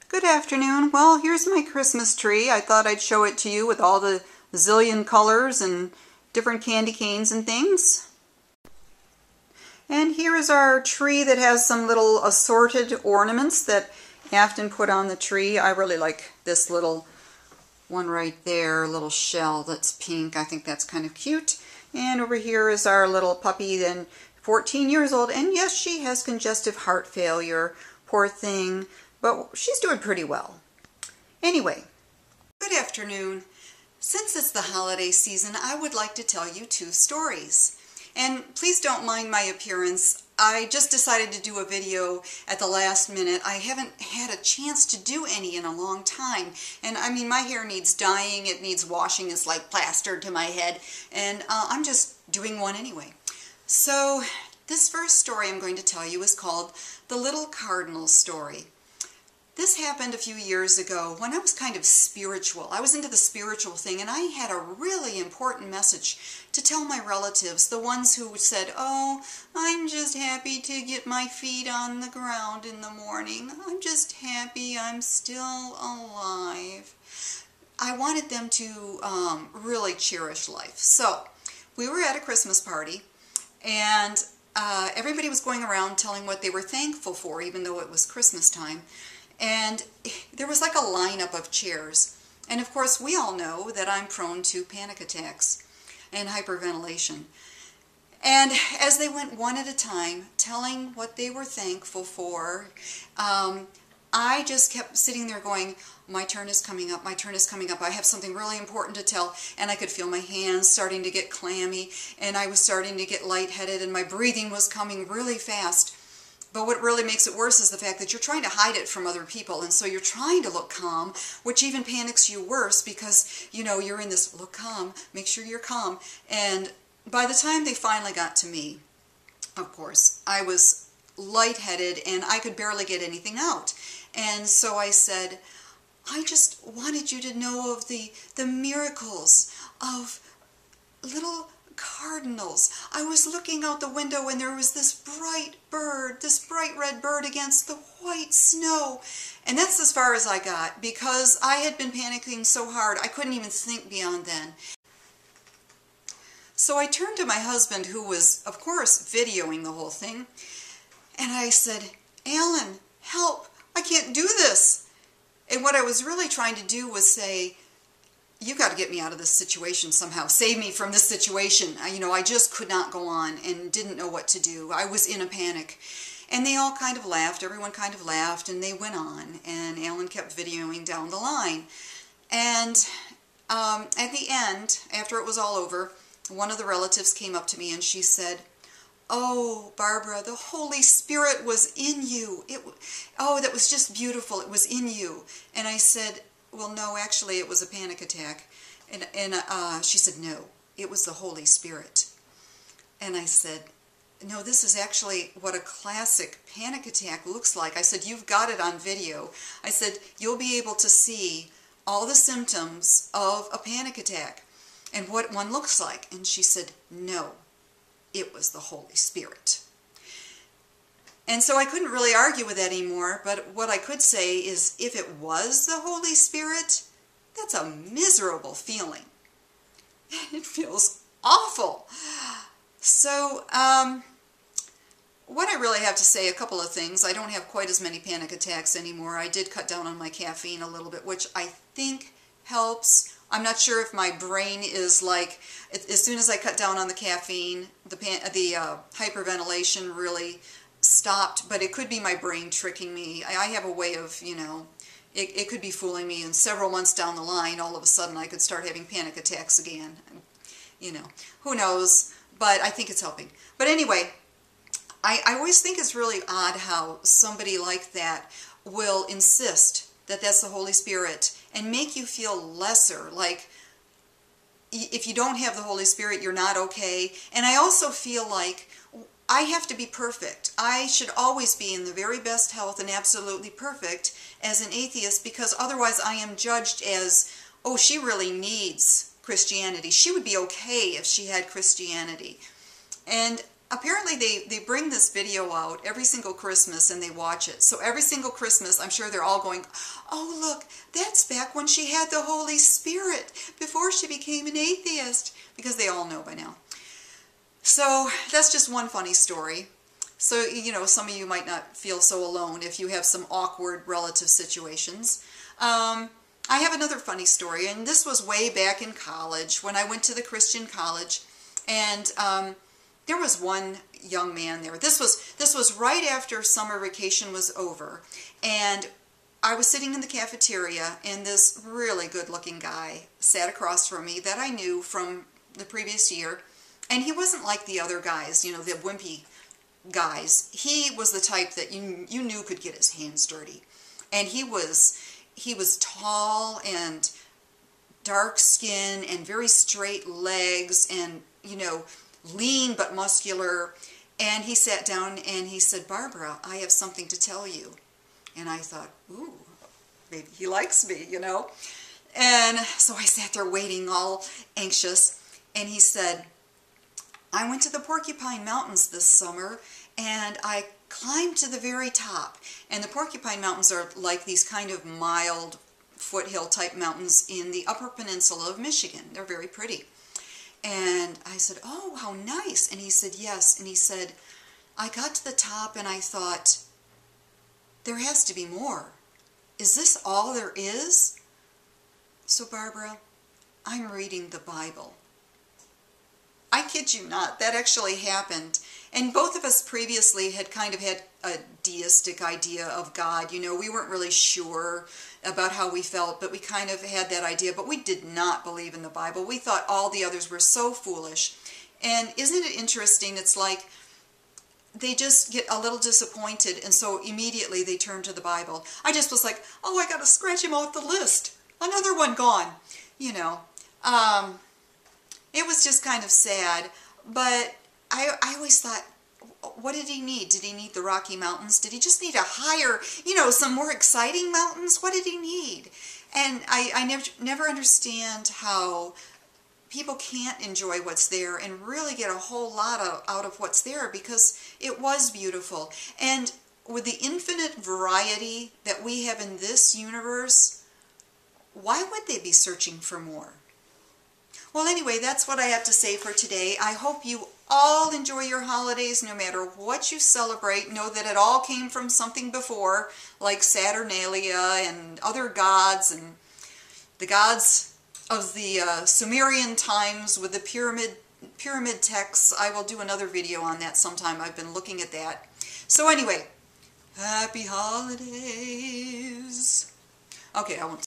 Good afternoon. Well, here's my Christmas tree. I thought I'd show it to you with all the zillion colors and different candy canes and things. And here is our tree that has some little assorted ornaments that Afton put on the tree. I really like this little one right there, little shell that's pink. I think that's kind of cute. And over here is our little puppy, then 14 years old. And yes, she has congestive heart failure. Poor thing. But she's doing pretty well. Anyway, good afternoon. Since it's the holiday season, I would like to tell you 2 stories. And please don't mind my appearance. I just decided to do a video at the last minute. I haven't had a chance to do any in a long time. And I mean, my hair needs dyeing, it needs washing, it's like plastered to my head. And I'm just doing one anyway. So this first story I'm going to tell you is called The Little Cardinal Story. This happened a few years ago when I was kind of spiritual. I was into the spiritual thing, and I had a really important message to tell my relatives, the ones who said, "Oh, I'm just happy to get my feet on the ground in the morning. I'm just happy I'm still alive." I wanted them to really cherish life. So we were at a Christmas party, and everybody was going around telling what they were thankful for, even though it was Christmas time. And there was like a lineup of chairs. And of course, we all know that I'm prone to panic attacks and hyperventilation. And as they went one at a time, telling what they were thankful for, I just kept sitting there going, my turn is coming up, my turn is coming up. I have something really important to tell. And I could feel my hands starting to get clammy, and I was starting to get lightheaded, and my breathing was coming really fast. But what really makes it worse is the fact that you're trying to hide it from other people, and so you're trying to look calm, which even panics you worse because, you know, you're in this look calm, make sure you're calm. And by the time they finally got to me, of course, I was lightheaded and I could barely get anything out. And so I said, I just wanted you to know of the miracles of little cardinals. I was looking out the window and there was this bright bird, this bright red bird against the white snow. And that's as far as I got because I had been panicking so hard I couldn't even think beyond then. So I turned to my husband, who was, of course, videoing the whole thing, and I said, "Alan, help, I can't do this." And what I was really trying to do was say, you got to get me out of this situation somehow. Save me from this situation. You know, I just could not go on and didn't know what to do. I was in a panic. And they all kind of laughed. Everyone kind of laughed, and they went on. And Alan kept videoing down the line. And at the end, after it was all over, one of the relatives came up to me and she said, "Oh, Barbara, the Holy Spirit was in you. Oh, that was just beautiful. It was in you." And I said, "Well, no, actually, it was a panic attack." And she said, "No, it was the Holy Spirit." And I said, "No, this is actually what a classic panic attack looks like." I said, "You've got it on video." I said, "You'll be able to see all the symptoms of a panic attack and what one looks like." And she said, "No, it was the Holy Spirit." And so I couldn't really argue with that anymore, but what I could say is if it was the Holy Spirit, that's a miserable feeling. It feels awful. So, what I really have to say, a couple of things. I don't have quite as many panic attacks anymore. I did cut down on my caffeine a little bit, which I think helps. I'm not sure if my brain is like, as soon as I cut down on the caffeine, the hyperventilation really stopped, but it could be my brain tricking me. I have a way of, you know, it could be fooling me, and several months down the line, all of a sudden I could start having panic attacks again. You know, who knows, but I think it's helping. But anyway, I always think it's really odd how somebody like that will insist that that's the Holy Spirit and make you feel lesser, like if you don't have the Holy Spirit, you're not okay. And I also feel like I have to be perfect. I should always be in the very best health and absolutely perfect as an atheist, because otherwise I am judged as, oh, she really needs Christianity. She would be okay if she had Christianity. And apparently they bring this video out every single Christmas and they watch it. So every single Christmas, I'm sure they're all going, oh look, that's back when she had the Holy Spirit before she became an atheist, because they all know by now. So that's just one funny story. So, you know, some of you might not feel so alone if you have some awkward relative situations. I have another funny story, and this was way back in college when I went to the Christian college, and there was one young man there. This was right after summer vacation was over, and I was sitting in the cafeteria, and this really good-looking guy sat across from me that I knew from the previous year, and he wasn't like the other guys, you know, the wimpy guys. He was the type that you knew could get his hands dirty, and he was tall and dark skin and very straight legs and, you know, lean but muscular. And he sat down and he said, Barbara, I have something to tell you. And I thought, ooh, maybe he likes me, you know. And so I sat there waiting, all anxious, and he said, I went to the Porcupine Mountains this summer, and I climbed to the very top. And the Porcupine Mountains are like these kind of mild foothill type mountains in the Upper Peninsula of Michigan. They're very pretty. And I said, oh, how nice. And he said, yes. And he said, I got to the top and I thought, there has to be more. Is this all there is? So Barbara, I'm reading the Bible. I kid you not, that actually happened. And both of us previously had kind of had a deistic idea of God. You know, we weren't really sure about how we felt, but we kind of had that idea. But we did not believe in the Bible. We thought all the others were so foolish. And isn't it interesting? It's like they just get a little disappointed, and so immediately they turn to the Bible. I just was like, oh, I got to scratch him off the list. Another one gone. You know, it was just kind of sad, but I always thought, what did he need? Did he need the Rocky Mountains? Did he just need a higher, you know, some more exciting mountains? What did he need? And I never understand how people can't enjoy what's there and really get a whole lot out of what's there, because it was beautiful. And with the infinite variety that we have in this universe, why would they be searching for more? Well, anyway, that's what I have to say for today. I hope you all enjoy your holidays, no matter what you celebrate. Know that it all came from something before, like Saturnalia and other gods, and the gods of the Sumerian times with the pyramid texts. I will do another video on that sometime. I've been looking at that. So anyway, happy holidays. Okay, I won't